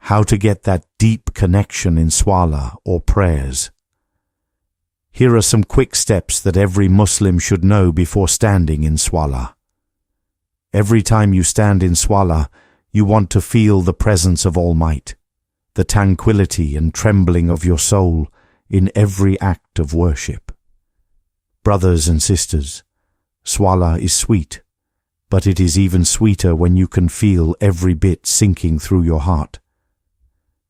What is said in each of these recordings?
how to get that deep connection in Ṣalāh or prayers. Here are some quick steps that every Muslim should know before standing in Ṣalāh. Every time you stand in Ṣalāh, you want to feel the presence of All Might, the tranquility and trembling of your soul in every act of worship. Brothers and sisters, Ṣalāh is sweet, but it is even sweeter when you can feel every bit sinking through your heart.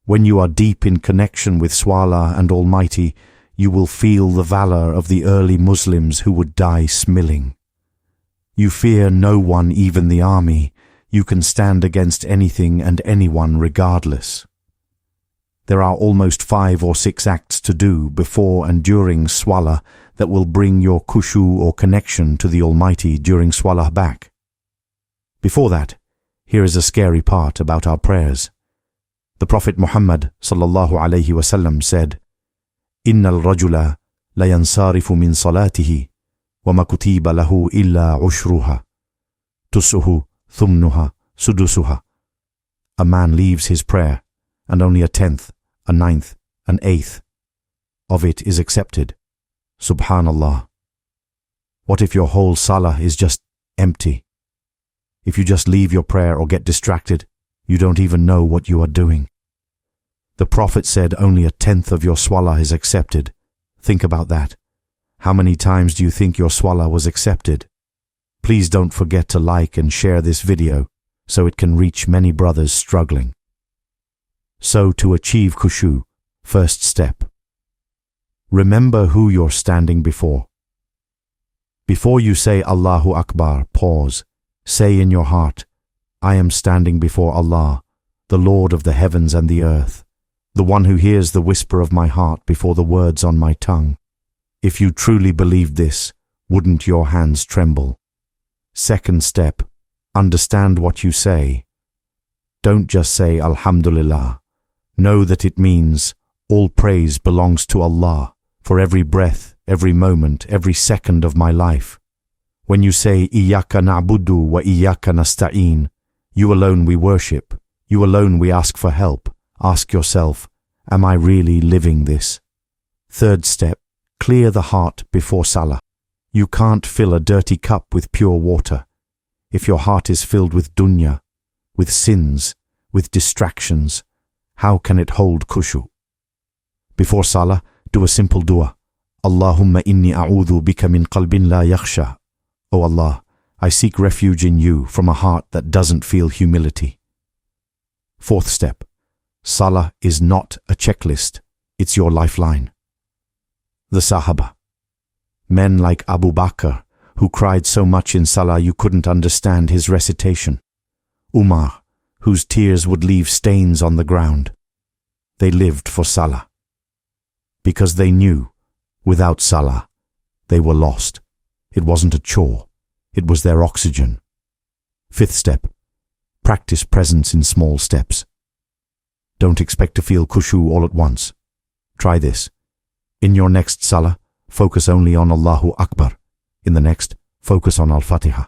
When you are deep in connection with Ṣalāh and Almighty, you will feel the valor of the early Muslims who would die smilling. You fear no one, even the army. You can stand against anything and anyone regardless. There are almost 5 or 6 acts to do before and during Ṣalāh that will bring your Khushū or connection to the Almighty during Ṣalāh back. Before that, here is a scary part about our prayers. The Prophet Muhammad ﷺ said, إِنَّ الرَّجُلَ لَيَنْصَارِفُ مِنْ صَلَاتِهِ وَمَا كُتِيبَ لَهُ إِلَّا عُشْرُهَا تُسْعُهُ ثُمْنُهَا سُدُسُهَا. A man leaves his prayer, and only 1/10, 1/9, 1/8 of it is accepted. Subhanallah. What if your whole Salah is just empty? If you just leave your prayer or get distracted, you don't even know what you are doing. The Prophet said only 1/10 of your Ṣalāh is accepted. Think about that. How many times do you think your Ṣalāh was accepted? Please don't forget to like and share this video so it can reach many brothers struggling. So to achieve Khushū, first step. Remember who you're standing before. Before you say Allahu Akbar, pause. Say in your heart, I am standing before Allah, the Lord of the heavens and the earth, the one who hears the whisper of my heart before the words on my tongue. If you truly believed this, wouldn't your hands tremble? Second step, understand what you say. Don't just say Alhamdulillah. Know that it means all praise belongs to Allah for every breath, every moment, every second of my life. When you say Iyyaka na'budu wa iyyaka nasta'in, you alone we worship, you alone we ask for help, ask yourself, am I really living this? Third step, clear the heart before Salah. You can't fill a dirty cup with pure water. If your heart is filled with dunya, with sins, with distractions, how can it hold Khushū? Before Salah, do a simple dua. Allahumma inni a'udhu bika min qalbin la yakhsha. O Allah, I seek refuge in you from a heart that doesn't feel humility. Fourth step, Salah is not a checklist, it's your lifeline. The Sahabah, men like Abu Bakr, who cried so much in Salah you couldn't understand his recitation. Umar, whose tears would leave stains on the ground. They lived for Salah. Because they knew, without Salah, they were lost. It wasn't a chore, it was their oxygen. Fifth step, practice presence in small steps. Don't expect to feel Khushū all at once. Try this. In your next Salah, focus only on Allahu Akbar. In the next, focus on Al-Fatiha.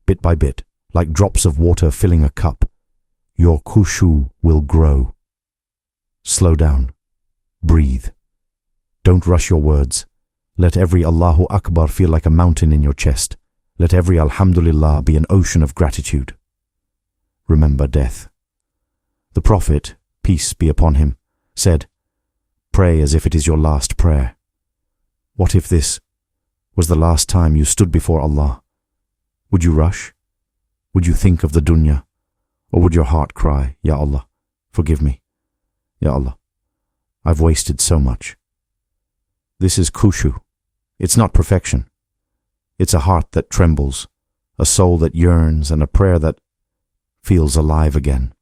Bit by bit, like drops of water filling a cup, your Khushū will grow. Slow down. Breathe. Don't rush your words. Let every Allahu Akbar feel like a mountain in your chest. Let every Alhamdulillah be an ocean of gratitude. Remember death. The Prophet, peace be upon him, said, pray as if it is your last prayer. What if this was the last time you stood before Allah? Would you rush? Would you think of the dunya? Or would your heart cry, Ya Allah, forgive me. Ya Allah, I've wasted so much. This is Khushū. It's not perfection. It's a heart that trembles, a soul that yearns, and a prayer that feels alive again.